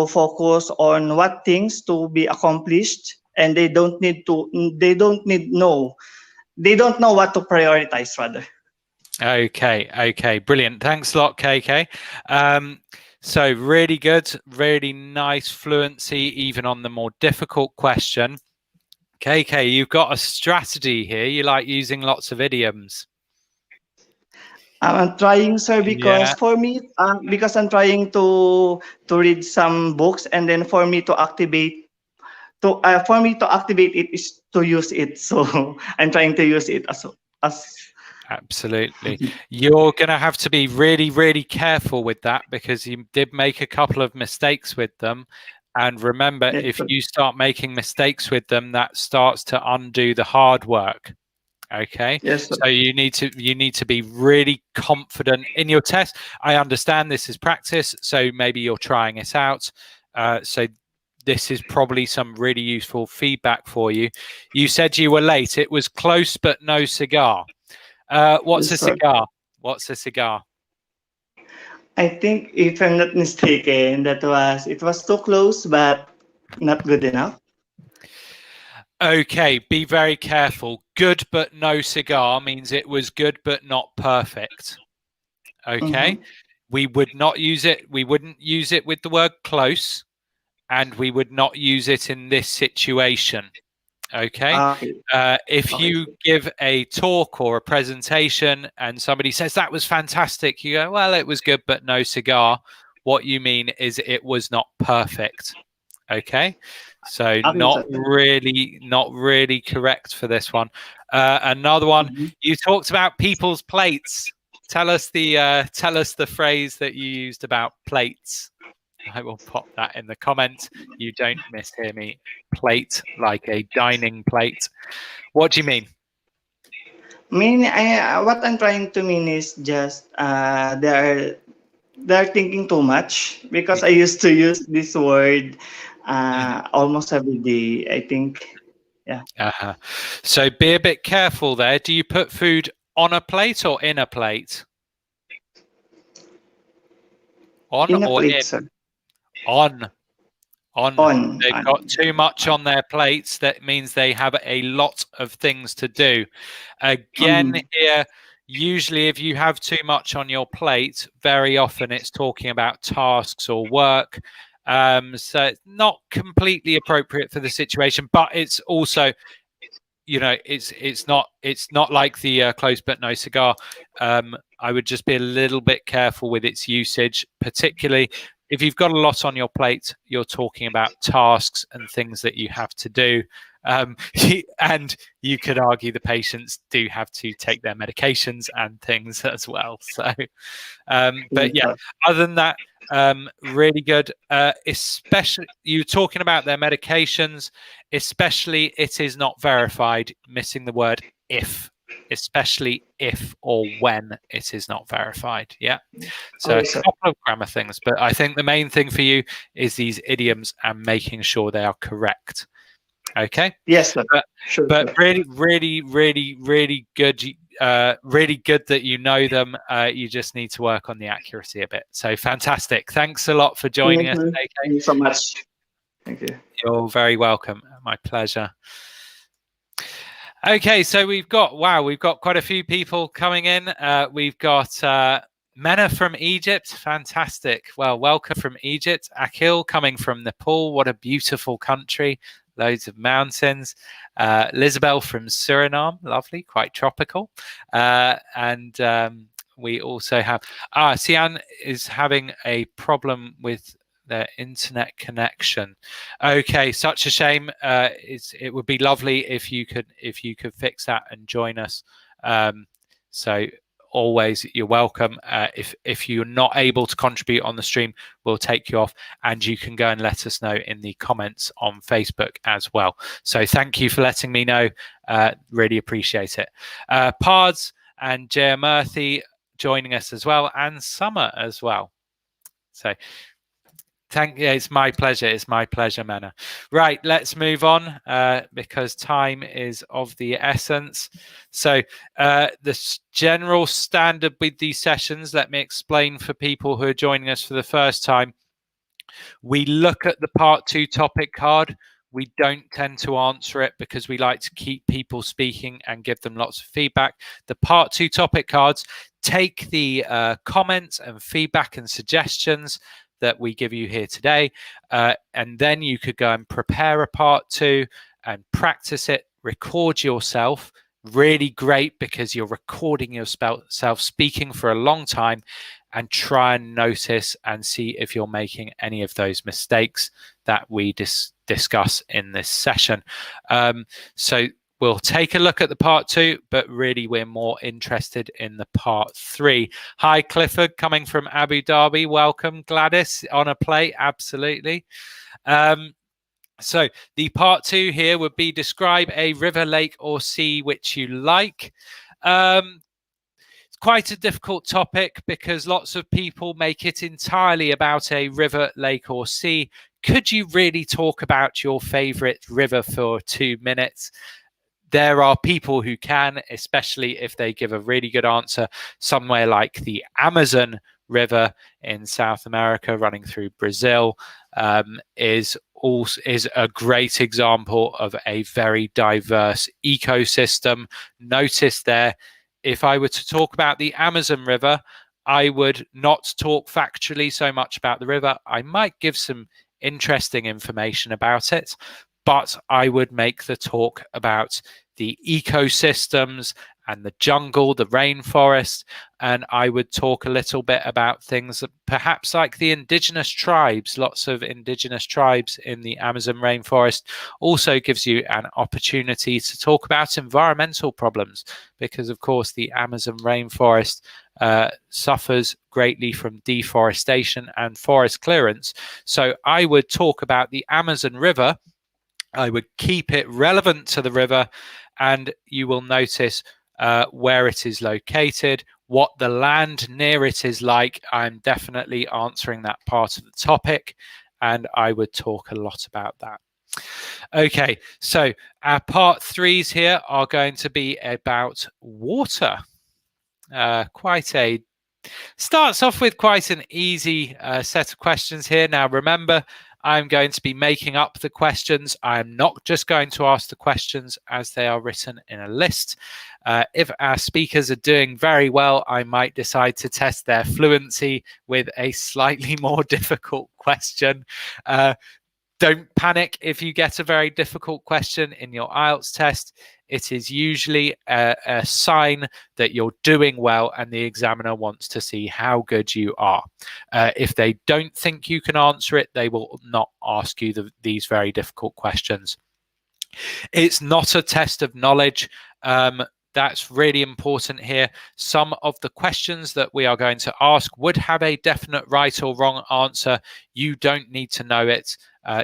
focus on what things to be accomplished, and they don't need know they don't know what to prioritize rather. Okay, brilliant. Thanks a lot, KK. So really good, really nice fluency, even on the more difficult question. KK, you've got a strategy here. You like using lots of idioms. I'm trying, sir, because Yeah. for me, because I'm trying to read some books, and then for me to activate it is to use it. So I'm trying to use it as. Absolutely. You're going to have to be really, really careful with that, because you did make a couple of mistakes with them. And remember, Yes, if sir. you start making mistakes with them, that starts to undo the hard work. Okay. Yes, sir. So you need to be really confident in your test. I understand this is practice, so maybe you're trying it out. So this is probably some really useful feedback for you. You said you were late. It was close, but no cigar. What's Yes, a sir. cigar? What's a cigar? I think, if I'm not mistaken, it was too close, but not good enough. Okay, be very careful. Good but no cigar means it was good but not perfect. Okay. Mm-hmm. We would not use it. We wouldn't use it with the word close, and we would not use it in this situation. Okay. Okay. If Okay. you give a talk or a presentation and somebody says that was fantastic, you go, well, it was good but no cigar. What you mean is it was not perfect. Okay. So Okay, not sir. really correct for this one. Another one, Mhm. you talked about people's plates. Tell us the phrase that you used about plates. I will pop that in the comments. You don't mishear me. Plate, like a dining plate. What do you mean? What I'm trying to mean is just they're thinking too much, because I used to use this word almost every day, I think. Yeah. Uh-huh. So be a bit careful there. Do you put food on a plate or in a plate? On In a or plate, in? sir. On. On. They've got too much on their plates. That means they have a lot of things to do. Again, Mhm. here, usually if you have too much on your plate, very often it's talking about tasks or work. So it's not completely appropriate for the situation, but it's also, it's not like the close but no cigar. I would just be a little bit careful with its usage, particularly if you've got a lot on your plate. You're talking about tasks and things that you have to do, and you could argue the patients do have to take their medications and things as well. So but yeah, other than that, really good. Especially you talking about their medications, especially it is not verified, missing the word if, especially if or when it is not verified. Yeah. So Okay, a sir. couple of grammar things, but I think the main thing for you is these idioms and making sure they are correct. Okay. Yes, sir. Sure, But sir. really good. Really good that you know them. You just need to work on the accuracy a bit. So fantastic. Thanks a lot for joining us, Thank AK. you so much. Thank you. You're very welcome. My pleasure. Okay, so we've got quite a few people coming in. We've got Mena from Egypt. Fantastic. Well, welcome from Egypt. Akil coming from Nepal. What a beautiful country. Loads of mountains. Lizabelle from Suriname. Lovely, quite tropical. And we also have Sian is having a problem with their internet connection. Okay, such a shame. It would be lovely if you could fix that and join us. So always you're welcome. If you're not able to contribute on the stream, we'll take you off, and you can go and let us know in the comments on Facebook as well. So thank you for letting me know. Really appreciate it. Pards and Jaya Murthy joining us as well, and Summer as well. So it's my pleasure. It's my pleasure, Mena. Right, let's move on because time is of the essence. So the general standard with these sessions, let me explain for people who are joining us for the first time. We look at the part 2 topic card. We don't tend to answer it because we like to keep people speaking and give them lots of feedback. The part 2 topic cards take the comments and feedback and suggestions that we give you here today, and then you could go and prepare a part 2 and practice it, record yourself. Really great, because you're recording yourself speaking for a long time, and try and notice and see if you're making any of those mistakes that we discuss in this session. So we'll take a look at the part 2, but really we're more interested in the part 3. Hi, Clifford, coming from Abu Dhabi. Welcome. Gladys on a plate. Absolutely. So the part 2 here would be describe a river, lake, or sea which you like. It's quite a difficult topic because lots of people make it entirely about a river, lake, or sea. Could you really talk about your favorite river for 2 minutes? There are people who can, especially if they give a really good answer. Somewhere like the Amazon River in South America running through Brazil is a great example of a very diverse ecosystem. Notice there, if I were to talk about the Amazon River, I would not talk factually so much about the river. I might give some interesting information about it, but I would make the talk about the ecosystems and the jungle, the rainforest, and I would talk a little bit about things perhaps like the indigenous tribes. Lots of indigenous tribes in the Amazon rainforest. Also gives you an opportunity to talk about environmental problems, because of course the Amazon rainforest suffers greatly from deforestation and forest clearance. So I would talk about the Amazon River. I would keep it relevant to the river, and you will notice where it is located, what the land near it is like. I'm definitely answering that part of the topic, and I would talk a lot about that. Okay, so our part 3s here are going to be about water. Starts off with quite an easy set of questions here. Now remember, I'm going to be making up the questions. I'm not just going to ask the questions as they are written in a list. If our speakers are doing very well, I might decide to test their fluency with a slightly more difficult question. Don't panic if you get a very difficult question in your IELTS test. It is usually a sign that you're doing well and the examiner wants to see how good you are. If they don't think you can answer it, they will not ask you these very difficult questions. It's not a test of knowledge. That's really important here. Some of the questions that we are going to ask would have a definite right or wrong answer. You don't need to know it.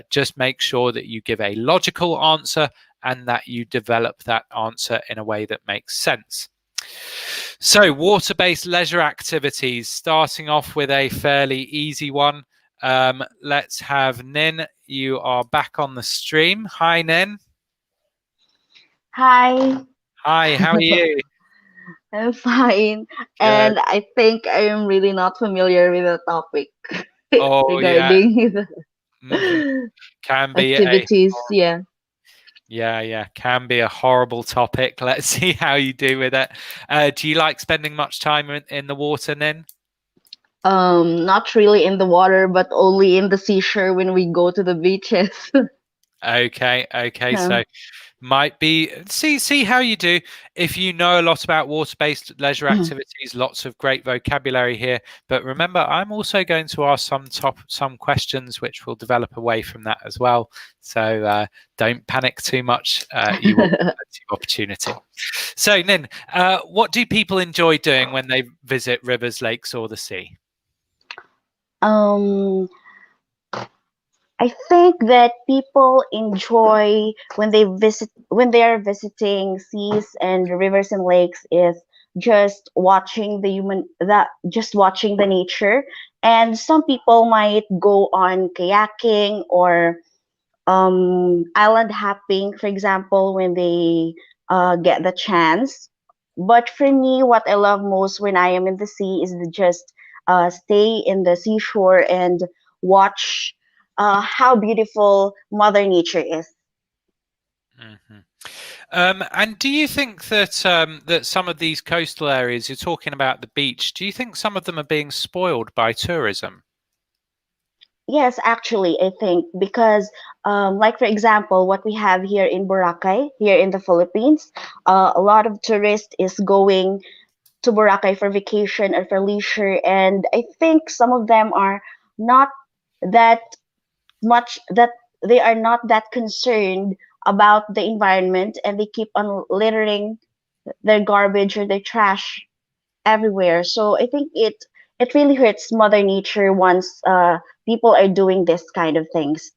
Just make sure that you give a logical answer and that you develop that answer in a way that makes sense. So, water-based leisure activities, starting off with a fairly easy one. Let's have Nin. You are back on the stream. Hi, Nin. Hi. Hi, how are you? I'm fine. Good. And I think I am really not familiar with the topic Oh, yeah. regarding Mhm. Can be activities. Yeah. Yeah, can be a horrible topic. Let's see how you do with it. Do you like spending much time in the water, Nin? Not really in the water, but only in the seashore when we go to the beaches. Okay. So might be see how you do. If you know a lot about water-based leisure activities, lots of great vocabulary here. But remember, I'm also going to ask some questions which will develop away from that as well. So don't panic too much. You will have plenty of opportunity. So Nin, what do people enjoy doing when they visit rivers, lakes, or the sea? I think that people enjoy when they are visiting seas and rivers and lakes is just watching just watching the nature. And some people might go on kayaking or island hopping, for example, when they get the chance. But for me, what I love most when I am in the sea is to just stay in the seashore and watch how beautiful Mother Nature is. And do you think that that some of these coastal areas, you're talking about the beach, do you think some of them are being spoiled by tourism? Yes, actually, I think because, like for example, what we have here in Boracay, here in the Philippines, a lot of tourists is going to Boracay for vacation or for leisure, and I think some of them are not that much that they are not that concerned about the environment, and they keep on littering their garbage or their trash everywhere. So I think it really hurts Mother Nature once people are doing this kind of things.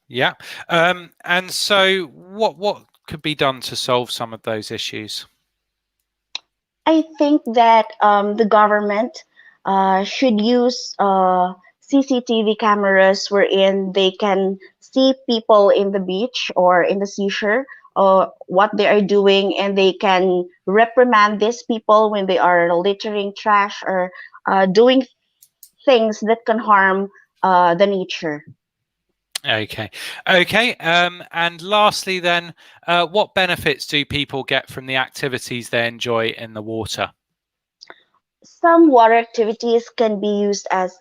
Yeah. And so what could be done to solve some of those issues? I think that the government should use CCTV cameras wherein they can see people in the beach or in the seashore, what they are doing, and they can reprimand these people when they are littering trash or doing things that can harm the nature. Okay. And lastly then, what benefits do people get from the activities they enjoy in the water? Some water activities can be used as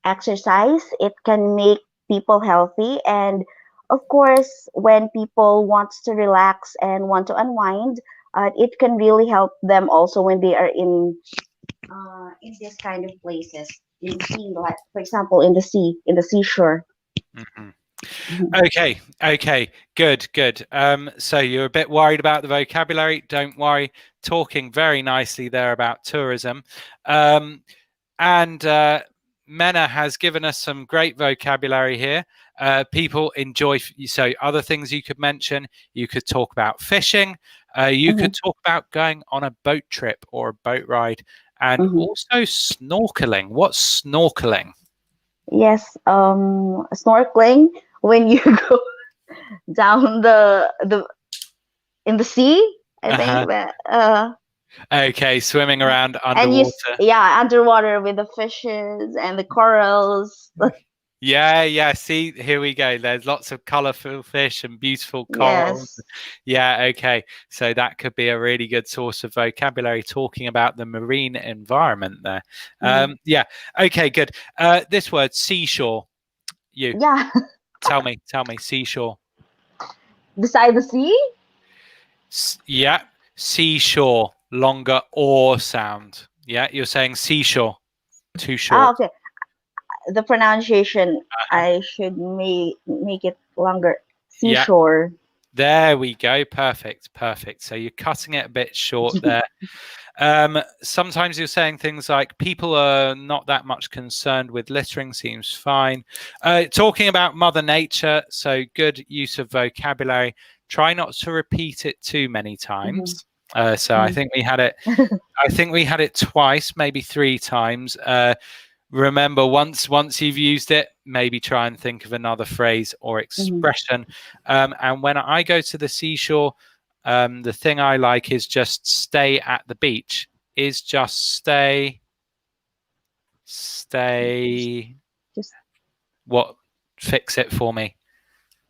exercise. It can make people healthy, and of course, when people wants to relax and want to unwind, it can really help them also when they are in this kind of places in the sea, like for example in the sea, in the seashore. Okay, good. So you're a bit worried about the vocabulary. Don't worry, talking very nicely there about tourism. And Mena has given us some great vocabulary here. People enjoy, so other things you could mention, you could talk about fishing, you could talk about going on a boat trip or a boat ride, and also snorkeling. What's snorkeling? Yes, snorkeling when you go down the in the sea. I think that Okay, swimming around and you underwater. yeah, underwater with the fishes and the corals. Yeah. See, here we go. There's lots of colorful fish and beautiful corals. Yes. Yeah, okay. So that could be a really good source of vocabulary talking about the marine environment there. Yeah. Okay, good. This word, seashore. You Yeah. tell me, seashore. Beside the sea? Yeah, seashore, longer or sound. Yeah, you're saying seashore, too short. Okay. The pronunciation, I should make it longer. Seashore. Yeah. There we go. Perfect. So you're cutting it a bit short there. Sometimes you're saying things like people are not that much concerned with littering, seems fine. Talking about Mother Nature, so good use of vocabulary. Try not to repeat it too many times. So I think we had it. I think we had it twice, maybe 3 times. Remember, once you've used it, maybe try and think of another phrase or expression. And when I go to the seashore, the thing I like is just stay at the beach. Is just stay. Just What? Fix it for me.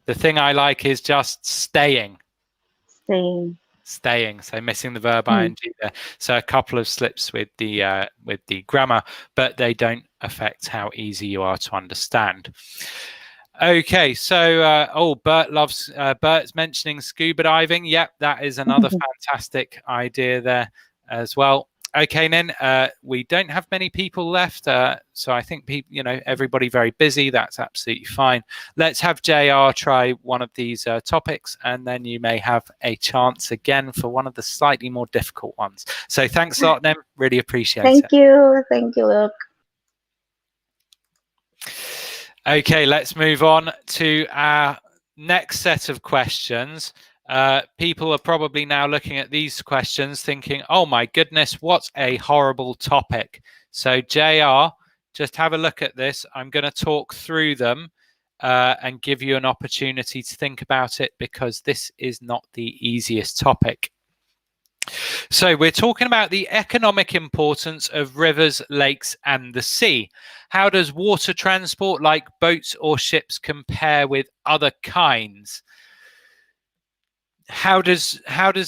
The thing I like is just staying. Staying. So missing the verb ing there. So a couple of slips with the grammar, but they don't affect how easy you are to understand. Okay, so Bert's mentioning scuba diving. Yep, that is another fantastic idea there as well. Okay, then we don't have many people left, so I think everybody very busy. That's absolutely fine. Let's have JR try one of these topics, and then you may have a chance again for one of the slightly more difficult ones. So thanks a lot, Nim. Really appreciate it. Thank you, Luke. Okay, let's move on to our next set of questions. People are probably now looking at these questions thinking, oh my goodness, what a horrible topic. So JR, just have a look at this. I'm going to talk through them and give you an opportunity to think about it, because this is not the easiest topic. So we're talking about the economic importance of rivers, lakes, and the sea. How does water transport like boats or ships compare with other kinds? How does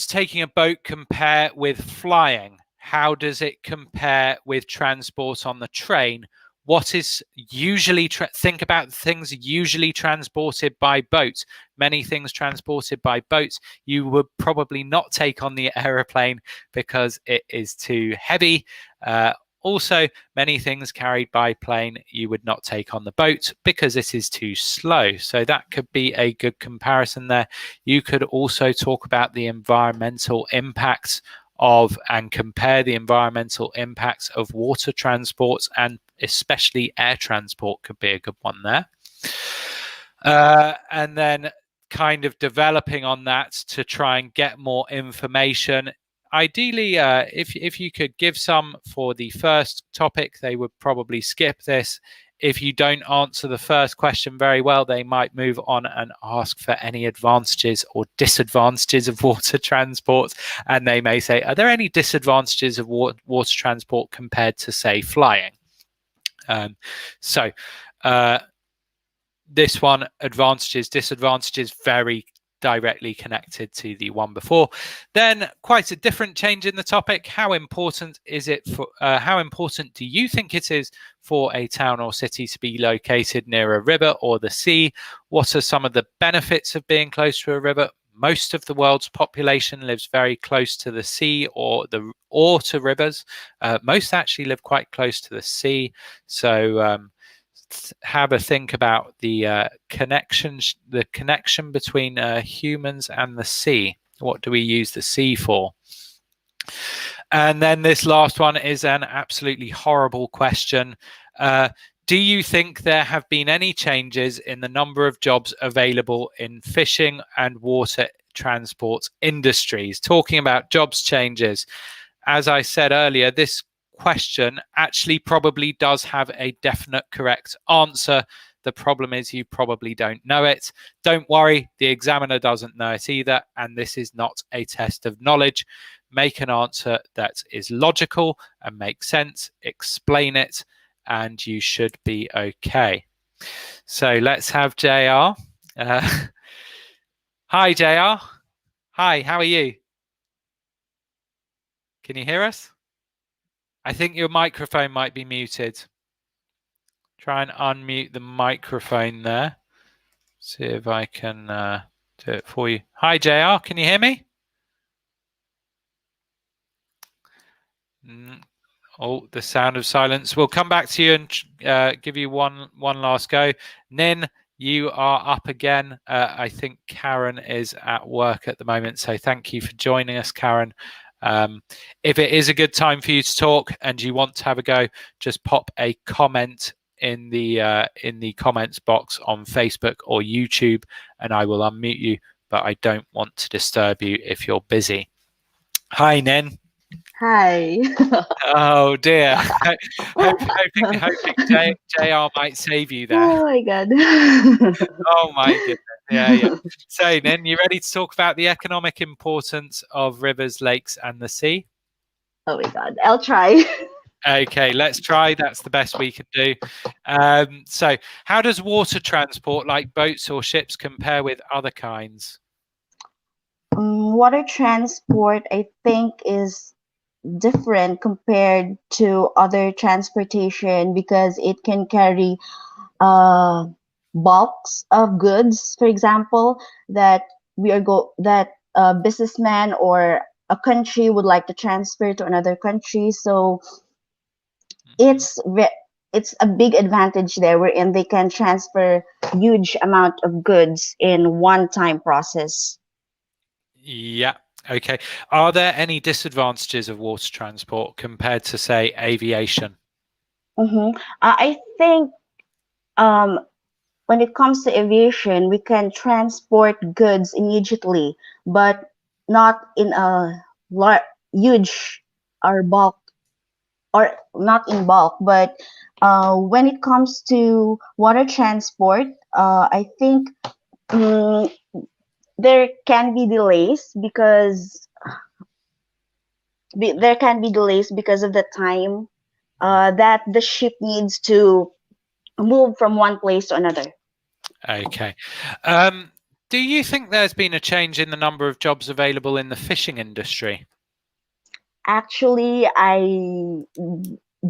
taking a boat compare with flying? How does it compare with transport on the train? What is usually think about things usually transported by boat. Many things transported by boats you would probably not take on the aeroplane because it is too heavy. Also, many things carried by plane you would not take on the boat because it is too slow. So that could be a good comparison there. You could also talk about the environmental impacts of and compare the environmental impacts of water transport, and especially air transport could be a good one there. And then kind of developing on that to try and get more information. Ideally, if you could give some for the first topic, they would probably skip this. If you don't answer the first question very well, they might move on and ask for any advantages or disadvantages of water transport. And they may say, are there any disadvantages of water transport compared to, say, flying? This one, advantages, disadvantages, very directly connected to the one before. Then quite a different change in the topic. How important is it for, how important do you think it is for a town or city to be located near a river or the sea? What are some of the benefits of being close to a river? Most of the world's population lives very close to the sea or to rivers. Most actually live quite close to the sea. So have a think about the connection between humans and the sea. What do we use the sea for? And then this last one is an absolutely horrible question. Do you think there have been any changes in the number of jobs available in fishing and water transport industries? Talking about jobs changes, as I said earlier, this question actually probably does have a definite correct answer. The problem is you probably don't know it. Don't worry, the examiner doesn't know it either, and this is not a test of knowledge. Make an answer that is logical and makes sense, explain it, and you should be okay. So let's have JR. Hi, JR. Hi, how are you? Can you hear us? I think your microphone might be muted. Try and unmute the microphone there. See if I can do it for you. Hi, JR. Can you hear me? Oh, the sound of silence. We'll come back to you and give you one last go. Nin, you are up again. I think Karen is at work at the moment, so thank you for joining us, Karen. If it is a good time for you to talk and you want to have a go, just pop a comment in the comments box on Facebook or YouTube, and I will unmute you. But I don't want to disturb you if you're busy. Hi, Nin. Hi. Oh dear. hoping JR might save you there. Oh my God. Oh my goodness. Yeah. So then, you ready to talk about the economic importance of rivers, lakes, and the sea? Oh my God. I'll try. Okay, let's try. That's the best we can do. So how does water transport like boats or ships compare with other kinds? Water transport, I think, is different compared to other transportation because it can carry bulks of goods, for example, that a businessman or a country would like to transfer to another country. So it's a big advantage there, wherein they can transfer huge amount of goods in one time process. Yeah. Okay. Are there any disadvantages of water transport compared to, say, aviation? I think when it comes to aviation, we can transport goods immediately, but not in a huge or bulk, or not in bulk. But when it comes to water transport, I think there can be delays because there can be delays because of the time that the ship needs to move from one place to another. Okay. Do you think there's been a change in the number of jobs available in the fishing industry? Actually, I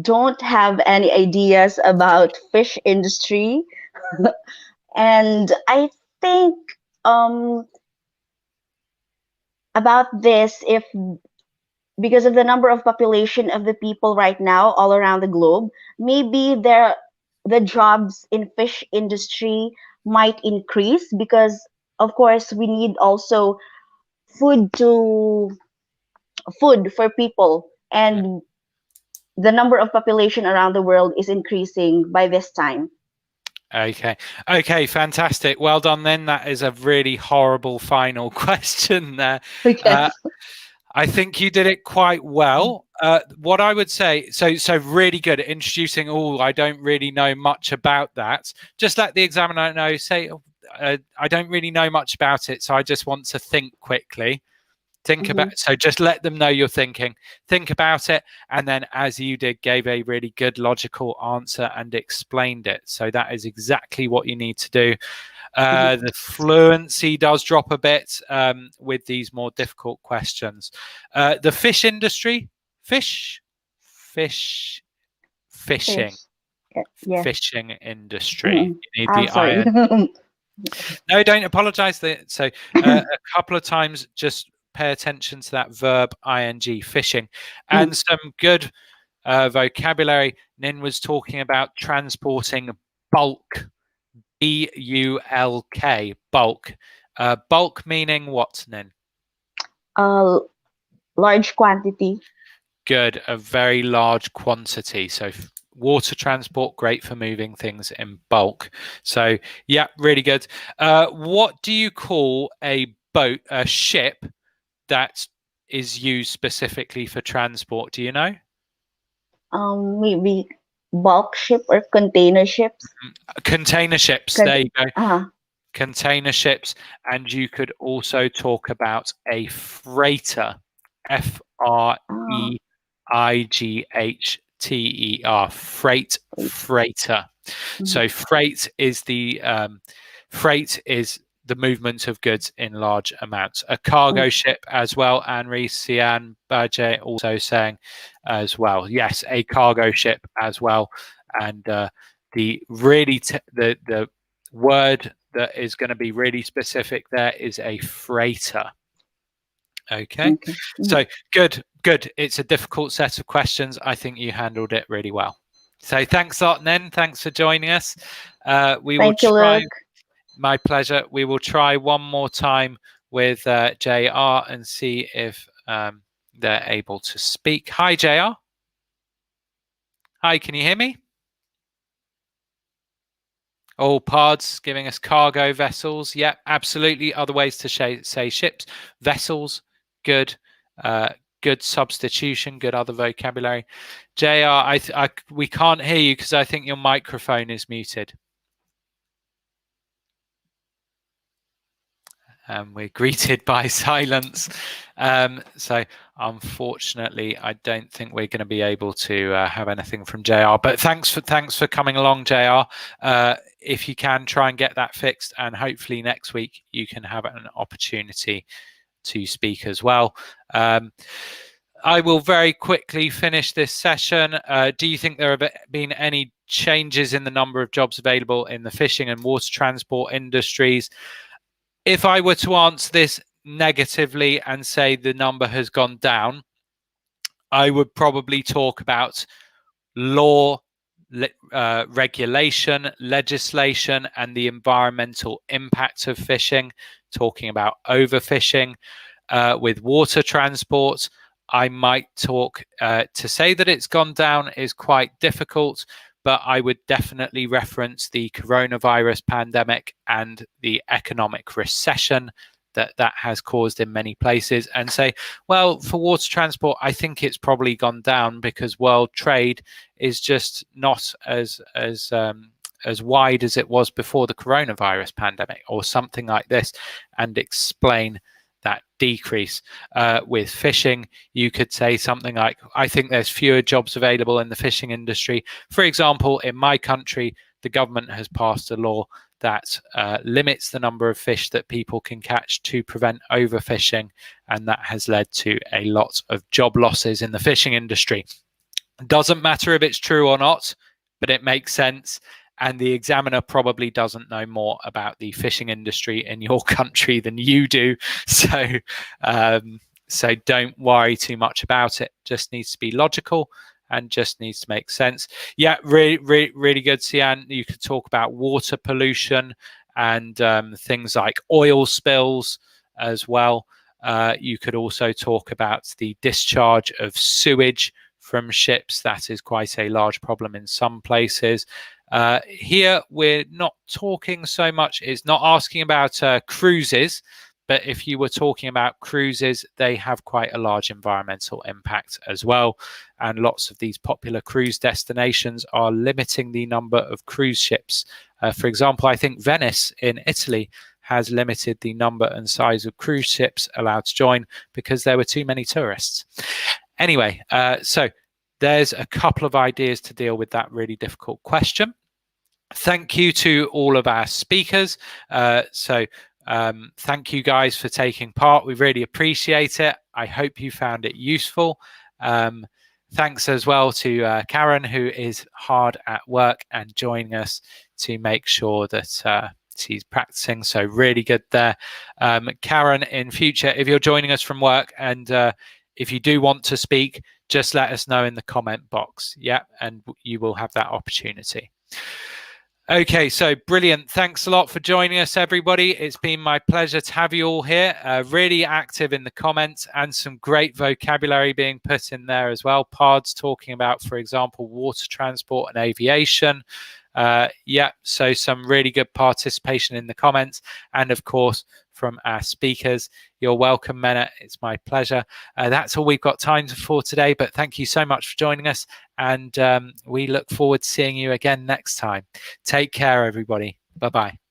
don't have any ideas about fish industry, and I think um, about this, if because of the number of population of the people right now all around the globe, maybe the jobs in fish industry might increase because of course we need also food to food for people, and the number of population around the world is increasing by this time. Okay, fantastic. Well done then. That is a really horrible final question there. Yes. I think you did it quite well. What I would say, so really good at introducing, I don't really know much about that. Just let the examiner know, say, I don't really know much about it, so I just want to think quickly. About, so just let them know you're thinking, think about it, and then as you did, gave a really good logical answer and explained it. So that is exactly what you need to do. The fluency does drop a bit with these more difficult questions. The fish industry, fishing, Yes. fishing industry. You need I'm the sorry. No, don't apologize. So a couple of times, just pay attention to that verb ing, fishing, and some good vocabulary. Nin was talking about transporting bulk, bulk, bulk. Bulk meaning what, Nin? Large quantity. Good, a very large quantity. So water transport, great for moving things in bulk. So yeah, really good. What do you call a boat, a ship that is used specifically for transport? Do you know? Maybe bulk ship or container ships. Container ships. There you go. Container ships. And you could also talk about a freighter. FREIGHTER. Freighter. So freight is the movement of goods in large amounts. A cargo ship as well. Henri Sian Baje also saying as well. Yes, a cargo ship as well. And the word that is going to be really specific there is a freighter. Okay. So good. It's a difficult set of questions. I think you handled it really well. So thanks a lot, Nen. Thanks for joining us. Thank you, Luke. My pleasure. We will try one more time with JR and see if they're able to speak. Hi, JR. Hi, can you hear me? All pods giving us cargo vessels. Yep, absolutely. Other ways to say ships, vessels. Good. Good substitution. Good other vocabulary. JR, we can't hear you because I think your microphone is muted. We're greeted by silence. So unfortunately, I don't think we're going to be able to have anything from JR. But thanks for coming along, JR. If you can, try and get that fixed, and hopefully next week you can have an opportunity to speak as well. I will very quickly finish this session. Do you think there have been any changes in the number of jobs available in the fishing and water transport industries? If I were to answer this negatively and say the number has gone down, I would probably talk about law, regulation, legislation, and the environmental impact of fishing, talking about overfishing. With water transport, I might talk, to say that it's gone down is quite difficult, but I would definitely reference the coronavirus pandemic and the economic recession that has caused in many places, and say, well, for water transport, I think it's probably gone down because world trade is just not as wide as it was before the coronavirus pandemic, or something like this, and explain that decrease. With fishing, you could say something like, I think there's fewer jobs available in the fishing industry. For example, in my country, the government has passed a law that limits the number of fish that people can catch to prevent overfishing, and that has led to a lot of job losses in the fishing industry. Doesn't matter if it's true or not, but it makes sense, and the examiner probably doesn't know more about the fishing industry in your country than you do, so don't worry too much about it. Just needs to be logical and just needs to make sense. Yeah, really good, Sian. You could talk about water pollution and things like oil spills as well. You could also talk about the discharge of sewage from ships. That is quite a large problem in some places. Here, we're not talking so much, it's not asking about cruises, but if you were talking about cruises, they have quite a large environmental impact as well. And lots of these popular cruise destinations are limiting the number of cruise ships. For example, I think Venice in Italy has limited the number and size of cruise ships allowed to join because there were too many tourists. Anyway, so there's a couple of ideas to deal with that really difficult question. Thank you to all of our speakers. Thank you guys for taking part. We really appreciate it. I hope you found it useful. Thanks as well to Karen, who is hard at work and joining us to make sure that she's practicing. So really good there. Karen, in future, if you're joining us from work and if you do want to speak, just let us know in the comment box. Yeah, and you will have that opportunity. Okay, so brilliant. Thanks a lot for joining us, everybody. It's been my pleasure to have you all here. Really active in the comments and some great vocabulary being put in there as well. Pards talking about, for example, water transport and aviation. Yeah, so some really good participation in the comments. And of course, from our speakers. You're welcome, Mena. It's my pleasure. That's all we've got time for today, but thank you so much for joining us. And we look forward to seeing you again next time. Take care, everybody. Bye-bye.